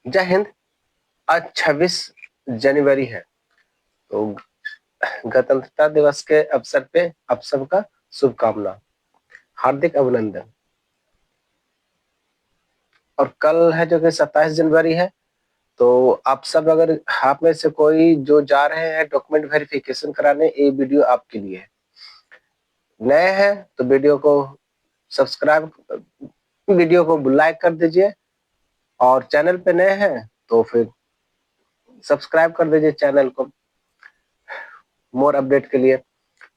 जय हिंद। आज 26 जनवरी है, तो गणतंत्रता दिवस के अवसर पे आप सबका शुभकामना, हार्दिक अभिनंदन। और कल है जो कि 27 जनवरी है, तो आप सब अगर आप में से कोई जो जा रहे हैं डॉक्यूमेंट वेरिफिकेशन कराने, ये वीडियो आपके लिए है। नए हैं तो वीडियो को सब्सक्राइब, वीडियो को लाइक कर दीजिए, और चैनल पे नए हैं तो फिर सब्सक्राइब कर दीजिए चैनल को मोर अपडेट के लिए।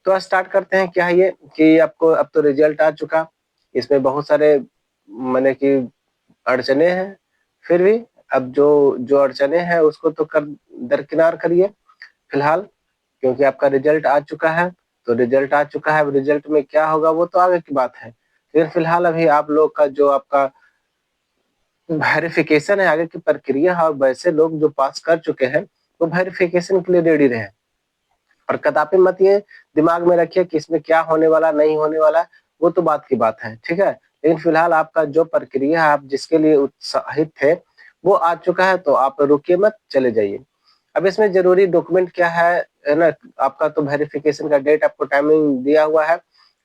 तो स्टार्ट करते हैं। क्या है ये कि आपको अब तो रिजल्ट आ चुका, इसमें बहुत सारे माने कि अड़चने हैं, फिर भी अब जो जो अड़चने हैं उसको तो कर दरकिनार करिए फिलहाल, क्योंकि आपका रिजल्ट आ चुका है। तो रिजल्ट आ चुका है, अब रिजल्ट में क्या होगा वो तो आगे की बात है, लेकिन फिलहाल अभी आप लोग का जो आपका वेरिफिकेशन है, आगे की प्रक्रिया है, और वैसे लोग जो पास कर चुके हैं वो वेरिफिकेशन के लिए रेडी रहे। और कदापि मत ये दिमाग में रखिए कि इसमें क्या होने वाला नहीं होने वाला, वो तो बात की बात है, ठीक है। लेकिन फिलहाल आपका जो प्रक्रिया है, आप जिसके लिए उत्साहित थे वो आ चुका है, तो आप रुकिए मत, चले जाइए। अब इसमें जरूरी डॉक्यूमेंट क्या है ना, आपका तो वेरिफिकेशन का डेट आपको टाइमिंग दिया हुआ है,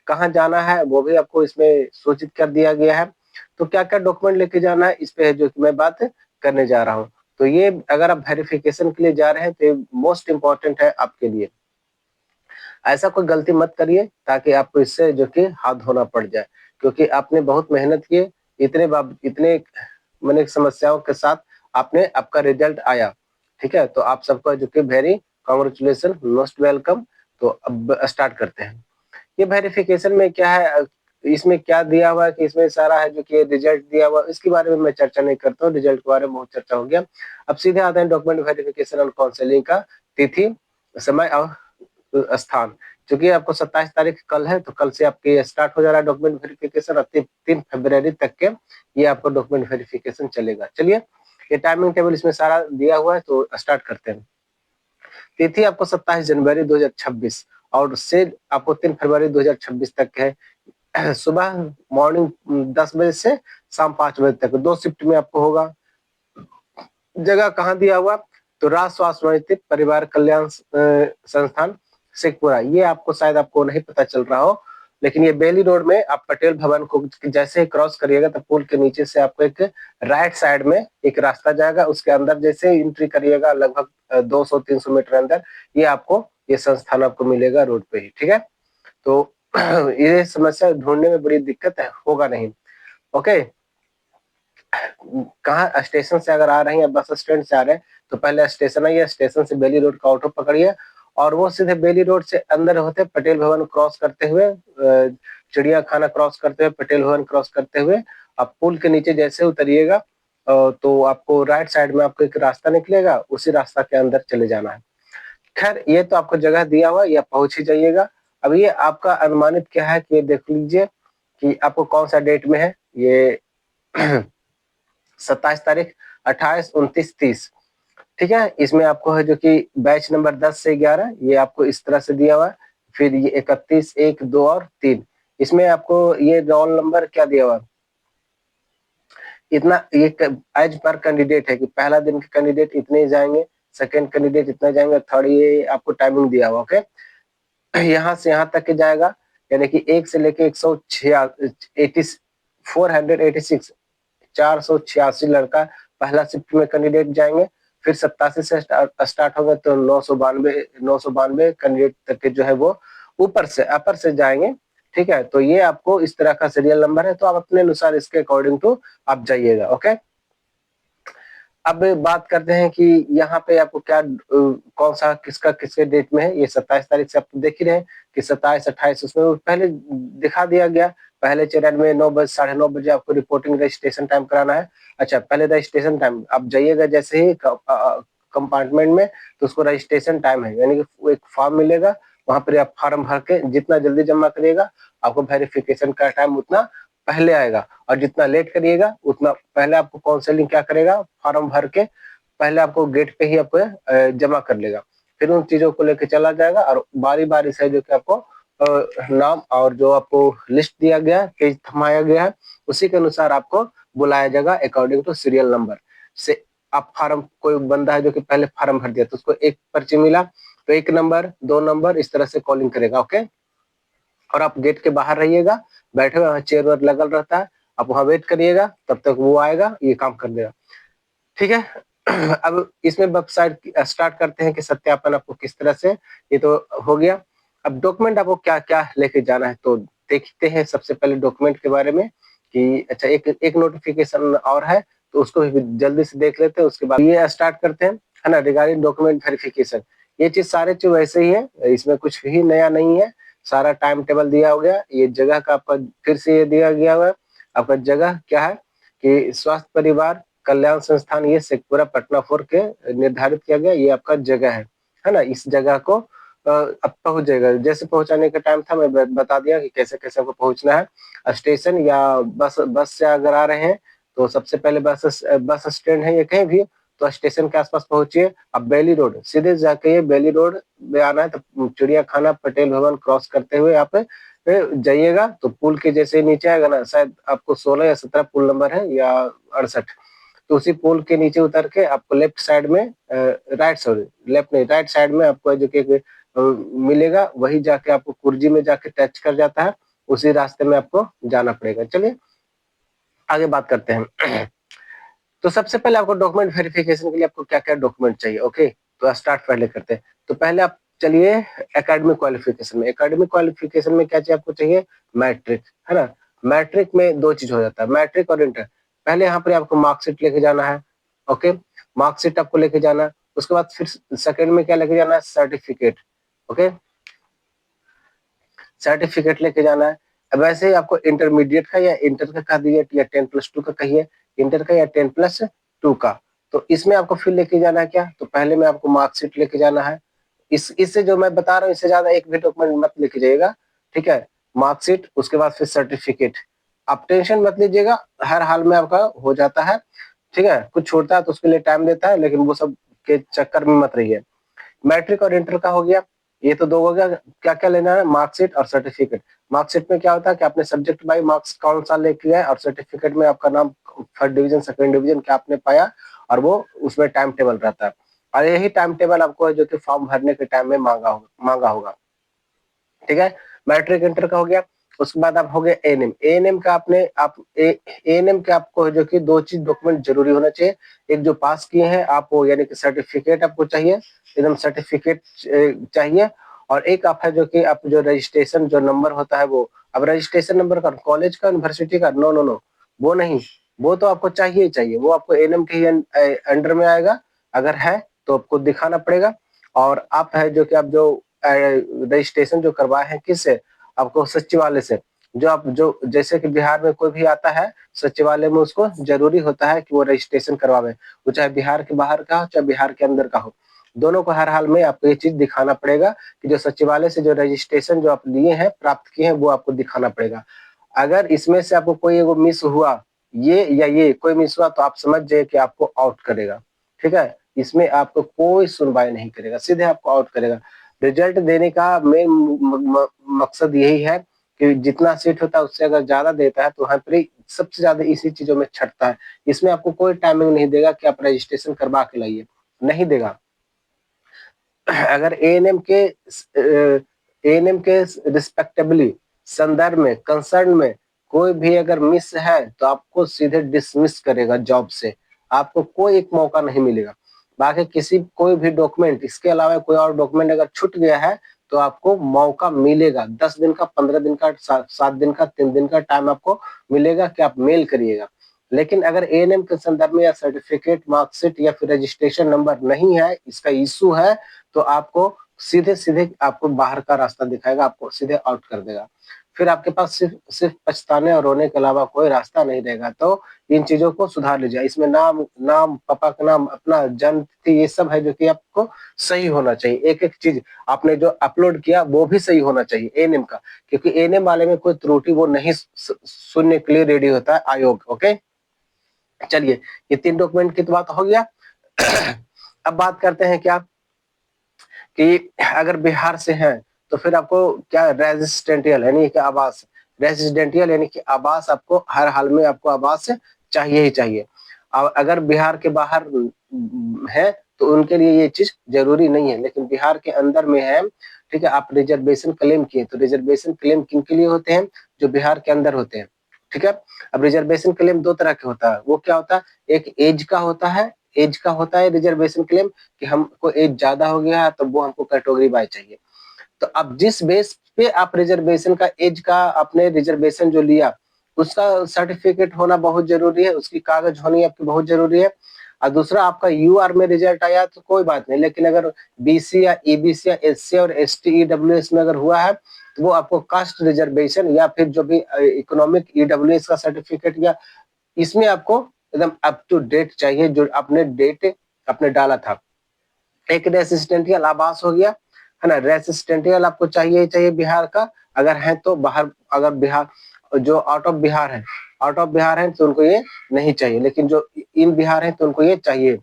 कहाँ जाना है वो भी आपको इसमें सूचित कर दिया गया है। तो क्या क्या डॉक्यूमेंट लेके जाना है इस पे जो कि मैं बात करने जा रहा हूँ। तो ये अगर आप वेरिफिकेशन के लिए जा रहे हैं तो ये मोस्ट इम्पोर्टेंट है आपके लिए। ऐसा कोई गलती मत करिए ताकि आपको इससे जो कि हाथ धोना पड़ जाए, क्योंकि आपने बहुत मेहनत की, इतने मैंने समस्याओं के साथ आपने आपका रिजल्ट आया, ठीक है। तो आप सबका जो कि वेरी कांग्रेचुलेशन, मोस्ट वेलकम। तो अब स्टार्ट करते हैं। ये वेरिफिकेशन में क्या है, इसमें क्या दिया हुआ है कि इसमें सारा है जो कि रिजल्ट दिया हुआ, इसके बारे में मैं चर्चा नहीं करता हूँ, रिजल्ट के बारे में बहुत चर्चा हो गया। अब सीधे आते हैं डॉक्यूमेंट वेरिफिकेशन और काउंसलिंग का तिथि, समय और स्थान। क्योंकि आपको 27 तारीख कल है, तो कल से आपके स्टार्ट हो जा रहा है डॉक्यूमेंट वेरिफिकेशन, और 3 फरवरी तक के ये आपको डॉक्यूमेंट वेरिफिकेशन चलेगा। चलिए, ये टाइमिंग टेबल इसमें सारा दिया हुआ है, तो स्टार्ट करते हैं। तिथि आपको 27 जनवरी 2026 और से आपको 3 फरवरी 2026 तक है। सुबह मॉर्निंग 10 बजे से शाम 5 बजे तक, 2 शिफ्ट में आपको होगा। जगह कहाँ दिया हुआ, तो राष्ट्र स्वास्थ्य स्थित परिवार कल्याण संस्थान शेखपुरा। ये आपको शायद आपको नहीं पता चल रहा हो, लेकिन ये बेली रोड में आप पटेल भवन को जैसे ही क्रॉस करिएगा तो पुल के नीचे से आपको एक राइट साइड में एक रास्ता जाएगा, उसके अंदर जैसे ही एंट्री करिएगा लगभग 200-300 मीटर अंदर ये आपको ये संस्थान आपको मिलेगा रोड पे ही, ठीक है। तो ये समस्या ढूंढने में बड़ी दिक्कत है, होगा नहीं। ओके, कहाँ स्टेशन से अगर आ रहे हैं या बस स्टैंड से आ रहे हैं तो पहले स्टेशन आइए, स्टेशन से बेली रोड का ऑटो पकड़िए, और वो सीधे बेली रोड से अंदर होते पटेल भवन क्रॉस करते हुए, चिड़िया खाना क्रॉस करते हुए, पटेल भवन क्रॉस करते हुए आप पुल के नीचे जैसे उतरिएगा तो आपको राइट साइड में आपको एक रास्ता निकलेगा, उसी रास्ता के अंदर चले जाना है। खैर, ये तो आपको जगह दिया हुआ, या पहुंच ही जाइएगा। अब ये आपका अनुमानित क्या है कि ये देख लीजिए कि आपको कौन सा डेट में है ये। 27 तारीख, 28, 29, 30, ठीक है। इसमें आपको है जो कि बैच नंबर 10 से 11 ये आपको इस तरह से दिया हुआ है। फिर ये 31, 1, 2 और 3, इसमें आपको ये रोल नंबर क्या दिया हुआ है, इतना ये एज पर कैंडिडेट है कि पहला दिन के कैंडिडेट इतने जाएंगे, सेकंड कैंडिडेट इतना जाएंगे, थर्ड, ये आपको टाइमिंग दिया हुआ। ओके, यहाँ से यहाँ तक के जाएगा, यानी कि 1 से लेके 486 लड़का पहला शिफ्ट में कैंडिडेट जाएंगे। फिर 87 से स्टार्ट होगा तो 992 कैंडिडेट तक के जो है वो ऊपर से अपर से जाएंगे, ठीक है। तो ये आपको इस तरह का सीरियल नंबर है, तो आप अपने अनुसार इसके अकॉर्डिंग टू आप जाइएगा। ओके, अब बात करते हैं कि यहाँ पे आपको क्या कौन सा किसका किसके डेट में है। ये 27 तारीख से आप देख ही रहे हैं कि 27, 28 उसमें पहले दिखा दिया गया। पहले चरण में 9 बजे 9:30 बजे आपको रिपोर्टिंग रजिस्ट्रेशन टाइम कराना है। अच्छा, पहले रजिस्ट्रेशन टाइम आप जाइएगा जैसे ही कंपार्टमेंट में, तो उसको रजिस्ट्रेशन टाइम है, यानी कि एक फॉर्म मिलेगा, वहां पर आप फॉर्म भर के जितना जल्दी जमा करिएगा आपको वेरिफिकेशन का टाइम उतना पहले आएगा, और जितना लेट करिएगा उतना पहले आपको काउंसलिंग क्या करेगा, फॉर्म भर के पहले आपको गेट पे ही आपको जमा कर लेगा। फिर उन चीजों को लेके चला जाएगा, और बारी बारी से जो कि आपको नाम और जो आपको लिस्ट दिया गया है, पेज थमाया गया है, उसी के अनुसार आपको बुलाया जाएगा अकॉर्डिंग टू सीरियल नंबर से। आप फार्म, कोई बंदा है जो कि पहले फार्म भर दिया तो उसको एक पर्ची मिला, तो 1 नंबर 2 नंबर इस तरह से कॉलिंग करेगा। ओके, और आप गेट के बाहर रहिएगा, बैठे हुए वहाँ चेयर वेयर लगल रहता है, आप वहाँ वेट करिएगा, तब तक वो आएगा, ये काम कर देगा। ठीक है। अब इसमें वेबसाइट स्टार्ट करते हैं कि सत्यापन आपको किस तरह से, ये तो हो गया। अब डॉक्यूमेंट आपको क्या क्या लेके जाना है, तो देखते हैं सबसे पहले डॉक्यूमेंट के बारे में कि अच्छा एक एक नोटिफिकेशन और है, तो उसको भी जल्दी से देख लेते हैं, उसके बाद ये स्टार्ट करते हैं, है ना। रिगार्डिंग डॉक्यूमेंट वेरिफिकेशन, ये चीज सारे चीज वैसे ही है, इसमें कुछ भी नया नहीं है। सारा टाइम टेबल दिया हो गया, ये जगह का आपका फिर से ये दिया गया हुआ है। आपका जगह क्या है कि स्वास्थ्य परिवार कल्याण संस्थान, ये शेखपुरा पटना 4 के निर्धारित किया गया, ये आपका जगह है ना। इस जगह को अब पहुंच जाएगा, जैसे पहुंचाने का टाइम था मैं बता दिया कि कैसे कैसे आपको पहुंचना है। स्टेशन या बस बस से अगर आ रहे हैं तो सबसे पहले बस स्टैंड है या कहीं भी, तो स्टेशन के आसपास पहुंचिए। अब बेली रोड सीधे जाके ये बेली रोड में आना है, तो चिड़िया खाना पटेल भवन क्रॉस करते हुए आप जाइएगा, तो पुल के जैसे नीचे आएगा ना, शायद आपको 16 या 17 पुल नंबर है या 68, तो उसी पुल के नीचे उतर के आपको लेफ्ट साइड में राइट, सॉरी लेफ्ट नहीं, राइट साइड में आपको जो कि मिलेगा, वही जाके आपको कुर्जी में जाके टच कर जाता है, उसी रास्ते में आपको जाना पड़ेगा। चलिए आगे बात करते हैं। तो सबसे पहले आपको डॉक्यूमेंट वेरिफिकेशन के लिए आपको क्या क्या डॉक्यूमेंट चाहिए, ओके, तो स्टार्ट पहले करते हैं। तो पहले आप चलिए एकेडमिक क्वालिफिकेशन में। एकेडमिक क्वालिफिकेशन में क्या चाहिए आपको, चाहिए मैट्रिक, है ना। मैट्रिक में दो चीज हो जाता है, मैट्रिक और इंटर। पहले यहाँ पर आपको मार्कशीट लेके जाना है, ओके, मार्कशीट आपको लेके जाना है। उसके बाद फिर सेकेंड में क्या लेके जाना है, सर्टिफिकेट, ओके, सर्टिफिकेट लेके जाना है। अब वैसे ही आपको इंटरमीडिएट का या इंटर का कह दिए या 10+2 का कहिए, इंटर का या 10+2 का, तो इसमें आपको फिर लेके जाना है क्या, तो पहले में आपको मार्कशीट लेके जाना है। इससे जो मैं बता रहा हूँ इससे ज्यादा एक भी डॉक्यूमेंट मत लेके जाइएगा, ठीक है। मार्कशीट, उसके बाद फिर सर्टिफिकेट। आप टेंशन मत लीजिएगा, हर हाल में आपका हो जाता है, ठीक है। कुछ छोड़ता है तो उसके लिए टाइम देता है, लेकिन वो सब के चक्कर में मत रहिए। मैट्रिक और इंटर का हो गया, ये तो दो हो गया। क्या क्या लेना है, मार्कशीट और सर्टिफिकेट। मार्कशीट में क्या होता है कि आपने सब्जेक्ट बाई मार्क्स कौन सा लेके गए, और सर्टिफिकेट में आपका नाम, फर्स्ट डिवीजन सेकंड डिवीजन क्या आपने पाया, और वो उसमें टाइम टेबल रहता है। और यही टाइम टेबल आपको जो कि फॉर्म भरने के टाइम में मांगा होगा, ठीक है। मैट्रिक इंटर का हो गया। उसके बाद आप हो गए एएनएम। एएनएम का आपने आप एएनएम के आपको जो कि दो चीज डॉक्यूमेंट जरूरी होना चाहिए, एक जो पास किए हैं आप वो, यानी कि सर्टिफिकेट आपको चाहिए, एकदम सर्टिफिकेट चाहिए। और एक आप है जो कि आप जो रजिस्ट्रेशन जो नंबर होता है वो, अब रजिस्ट्रेशन नंबर का कॉलेज का यूनिवर्सिटी का, नो नो नो, वो नहीं, वो तो आपको चाहिए ही चाहिए, वो आपको एएनएम के ही अंडर में आएगा, अगर है तो आपको दिखाना पड़ेगा। और आप है जो कि आप जो रजिस्ट्रेशन जो करवाए हैं किससे, आपको सचिवालय से। जो आप जो जैसे कि बिहार में कोई भी आता है सचिवालय में, उसको जरूरी होता है कि वो रजिस्ट्रेशन करवावे, वो चाहे बिहार के बाहर का हो चाहे बिहार के अंदर का हो, दोनों को हर हाल में आपको ये चीज दिखाना पड़ेगा कि जो सचिवालय से जो रजिस्ट्रेशन जो आप लिए हैं, प्राप्त किए हैं, वो आपको दिखाना पड़ेगा। अगर इसमें से आपको कोई एगो मिस हुआ, ये या ये कोई मिस हुआ, तो आप समझ जाइए कि आपको आउट करेगा, ठीक है। इसमें आपको कोई सुनवाई नहीं करेगा, सीधे आपको आउट करेगा। रिजल्ट देने का मेन मकसद यही है कि जितना सीट होता है उससे अगर ज्यादा देता है तो वहां पर सबसे ज्यादा इसी चीजों में छटता है। इसमें आपको कोई टाइमिंग नहीं देगा कि आप रजिस्ट्रेशन करवा के लाइए, नहीं देगा। अगर एएनएम के रिस्पेक्टेबली संदर्भ में, कंसर्न में कोई भी अगर मिस है तो आपको सीधे डिसमिस करेगा जॉब से, आपको कोई एक मौका नहीं मिलेगा। बाकी किसी कोई भी डॉक्यूमेंट, इसके अलावा कोई और डॉक्यूमेंट अगर छूट गया है तो आपको मौका मिलेगा, 10 दिन का, 15 दिन का, 7 दिन का, 3 दिन का टाइम आपको मिलेगा कि आप मेल करिएगा। लेकिन अगर एएनएम के संदर्भ में या सर्टिफिकेट, मार्कशीट या फिर रजिस्ट्रेशन नंबर नहीं है, इसका इशू है, तो आपको सीधे सीधे आपको बाहर का रास्ता दिखाएगा, आपको सीधे आउट कर देगा। फिर आपके पास सिर्फ सिर्फ पछताने और रोने के अलावा कोई रास्ता नहीं रहेगा। तो इन चीजों को सुधार लीजिए। इसमें नाम नाम पापा का नाम, अपना जन्म तिथि, ये सब है जो कि आपको सही होना चाहिए। एक एक चीज आपने जो अपलोड किया वो भी सही होना चाहिए एएनएम का, क्योंकि एएनएम वाले में कोई त्रुटि वो नहीं सुनने के लिए रेडी होता है आयोग, ओके। चलिए, ये 3 डॉक्यूमेंट की तो बात हो गया। अब बात करते हैं क्या कि अगर बिहार से हैं तो फिर आपको क्या, रेजिडेंटियल यानी कि आवास, रेजिडेंटियल यानी कि आवास, आपको हर हाल में आपको आवास चाहिए ही चाहिए। अगर बिहार के बाहर है तो उनके लिए ये चीज जरूरी नहीं है, लेकिन बिहार के अंदर में है, ठीक है, आप रिजर्वेशन क्लेम किए तो रिजर्वेशन क्लेम किन के लिए होते हैं, जो बिहार के अंदर होते हैं, ठीक है। अब रिजर्वेशन क्लेम दो तरह के होता है, वो क्या होता है, एक एज का होता है, एज का होता है रिजर्वेशन क्लेम कि हमको एज ज्यादा हो गया है तो वो हमको कैटेगरी वाइज चाहिए। तो अब जिस बेस पे आप रिजर्वेशन का एज का आपने रिजर्वेशन जो लिया उसका सर्टिफिकेट होना बहुत जरूरी है, उसकी कागज होनी आपकी बहुत जरूरी है। और दूसरा आपका यूआर में रिजल्ट आया तो कोई बात नहीं, लेकिन अगर बीसी या ईबीसी या एससी और एसटी ईडब्ल्यूएस में अगर हुआ है तो वो आपको कास्ट रिजर्वेशन या फिर जो भी इकोनॉमिक ईडब्ल्यूएस का सर्टिफिकेट या इसमें आपको एकदम अप टू डेट चाहिए, जो आपने डेट आपने डाला था। एक रेसिडेंशियल आवास हो गया, है ना, रेसिडेंशियल आपको चाहिए ही चाहिए बिहार का, अगर है तो बाहर, अगर बिहार जो आउट ऑफ बिहार है, आउट ऑफ बिहार है तो उनको ये नहीं चाहिए, लेकिन जो इन बिहार है तो उनको ये चाहिए।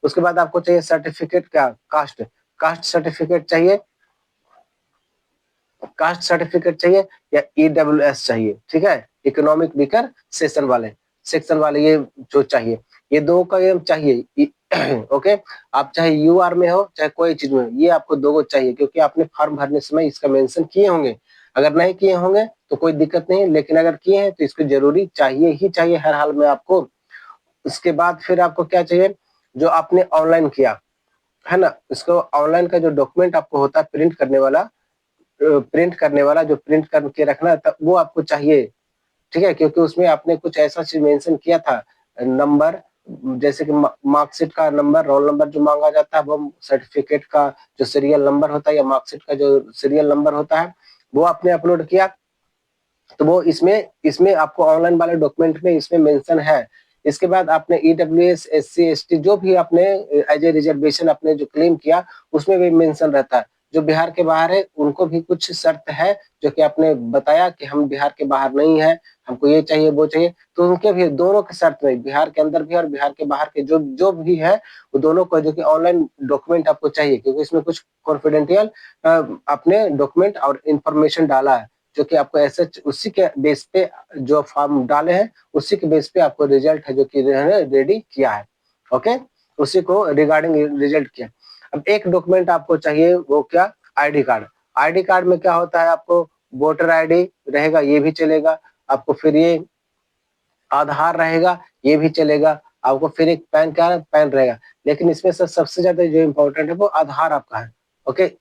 उसके बाद आपको चाहिए सर्टिफिकेट, क्या, कास्ट, कास्ट सर्टिफिकेट चाहिए, कास्ट सर्टिफिकेट चाहिए या ईडब्ल्यूएस चाहिए, ठीक है, इकोनॉमिक वीकर सेक्शन वाले ये जो चाहिए, ये दो का ये चाहिए। ओके, आप चाहे यूआर में हो चाहे कोई चीज में हो, ये आपको दो चाहिए, क्योंकि आपने फॉर्म भरने समय इसका मेंशन किए होंगे। अगर नहीं किए होंगे तो कोई दिक्कत नहीं, लेकिन अगर किए हैं तो इसको जरूरी चाहिए ही चाहिए हर हाल में आपको। उसके बाद फिर आपको क्या चाहिए, जो आपने ऑनलाइन किया है ना, इसको ऑनलाइन का जो डॉक्यूमेंट आपको होता है प्रिंट करने वाला, जो प्रिंट करके रखना था वो आपको चाहिए, ठीक है, क्योंकि उसमें आपने कुछ ऐसा चीज मेंशन किया था, नंबर, जैसे कि मार्कशीट का नंबर, रोल नंबर जो मांगा जाता है, वो सर्टिफिकेट का जो सीरियल नंबर होता है या मार्कशीट का जो सीरियल नंबर होता है वो आपने अपलोड किया, तो वो इसमें इसमें आपको ऑनलाइन वाले डॉक्यूमेंट में इसमें मेंशन है। इसके बाद आपने ईडब्ल्यूएस एससी एसटी जो भी आपने एज ए रिजर्वेशन आपने जो क्लेम किया उसमें भी मेंशन रहता है। जो बिहार के बाहर है उनको भी कुछ शर्त है, जो कि आपने बताया कि हम बिहार के बाहर नहीं है, हमको ये चाहिए वो चाहिए, तो उनके भी दोनों के शर्त में, बिहार के अंदर भी और बिहार के बाहर के जो जो भी है वो दोनों को जो कि ऑनलाइन डॉक्यूमेंट आपको चाहिए, क्योंकि इसमें कुछ कॉन्फिडेंशियल आपने डॉक्यूमेंट और इंफॉर्मेशन डाला है, जो कि आपको ऐसे उसी के बेस पे जो फॉर्म डाले हैं उसी के बेस पे आपको रिजल्ट है जो कि रेडी किया है। ओके, उसी को रिगार्डिंग रिजल्ट किया। अब एक डॉक्यूमेंट आपको चाहिए, वो क्या, आईडी कार्ड। आईडी कार्ड में क्या होता है, आपको वोटर आईडी रहेगा ये भी चलेगा, आपको फिर ये आधार रहेगा ये भी चलेगा, आपको फिर एक पैन कार्ड पैन रहेगा, लेकिन इसमें से सबसे ज्यादा जो इम्पोर्टेंट है वो आधार आपका है। ओके,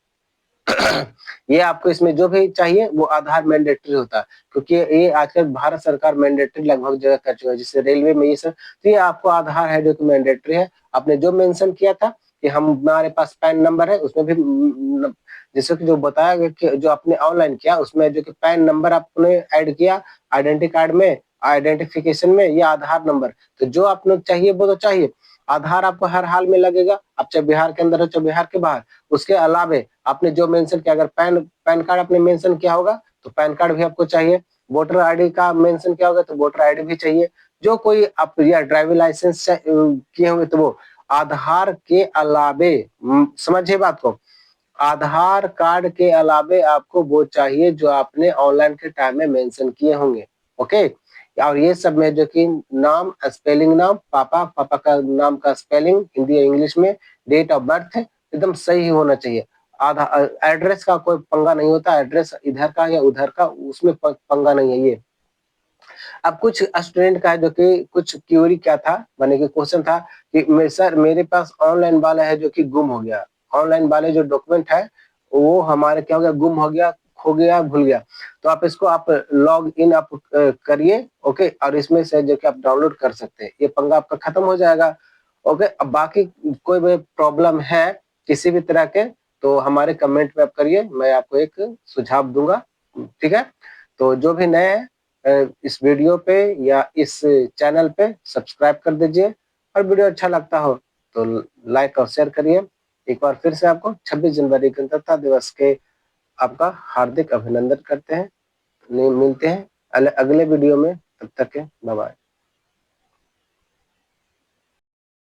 ये आपको इसमें जो भी चाहिए वो आधार मैंडेटरी होता है, क्योंकि ये आजकल भारत सरकार मैंडेटरी लगभग जगह कर चुका है, जैसे रेलवे में ये सब, तो ये आपको आधार है जो कि मैंडेटरी है। आपने जो मेंशन किया था कि हमारे पास पैन नंबर है, उसमें भी जैसे कि जो बताया गया कि जो आपने ऑनलाइन किया उसमें जो कि पैन नंबर आपने ऐड किया आइडेंटिटी कार्ड में, आइडेंटिफिकेशन में, या आधार नंबर, तो जो आपने चाहिए वो तो चाहिए। आधार आपको हर हाल में लगेगा, आप चाहे बिहार के अंदर हो चाहे बिहार के बाहर। उसके अलावे आपने जो मेंशन किया, अगर पैन पैन कार्ड आपने मेंशन किया होगा तो पैन कार्ड भी आपको चाहिए, वोटर आईडी का मेंशन किया होगा तो वोटर आईडी भी चाहिए, जो कोई आप या ड्राइविंग लाइसेंस किए होंगे तो वो। आधार के अलावे समझिए बात को, आधार कार्ड के अलावे आपको वो चाहिए जो आपने ऑनलाइन के टाइम में मेंशन किए होंगे। ओके, और ये सब में जो कि नाम, स्पेलिंग, नाम, पापा का नाम का स्पेलिंग हिंदी या इंग्लिश में, डेट ऑफ बर्थ एकदम सही होना चाहिए। आधा एड्रेस का कोई पंगा नहीं होता, एड्रेस इधर का या उधर का उसमें पंगा नहीं है ये। अब कुछ स्टूडेंट का है जो कि कुछ क्यूरी क्या था, माने कि क्वेश्चन था कि सर मेरे पास ऑनलाइन वाला है जो कि गुम हो गया, ऑनलाइन वाले जो डॉक्यूमेंट है वो हमारे क्या हो गया, गुम हो गया, खो गया, भूल गया। तो आप इसको आप लॉग इन आप करिए, ओके, और इसमें से जो कि आप डाउनलोड कर सकते हैं, ये पंगा आपका खत्म हो जाएगा। ओके, अब बाकी कोई भी प्रॉब्लम है किसी भी तरह के तो हमारे कमेंट में आप करिए, मैं आपको एक सुझाव दूंगा, ठीक है। तो जो भी नए हैं इस वीडियो पे या इस चैनल पे सब्सक्राइब कर दीजिए, और वीडियो अच्छा लगता हो तो लाइक और शेयर करिए। एक बार फिर से आपको 26 जनवरी गणतंत्रता दिवस के आपका हार्दिक अभिनंदन करते हैं। मिलते हैं अगले वीडियो में, तब तक के बाय बाय।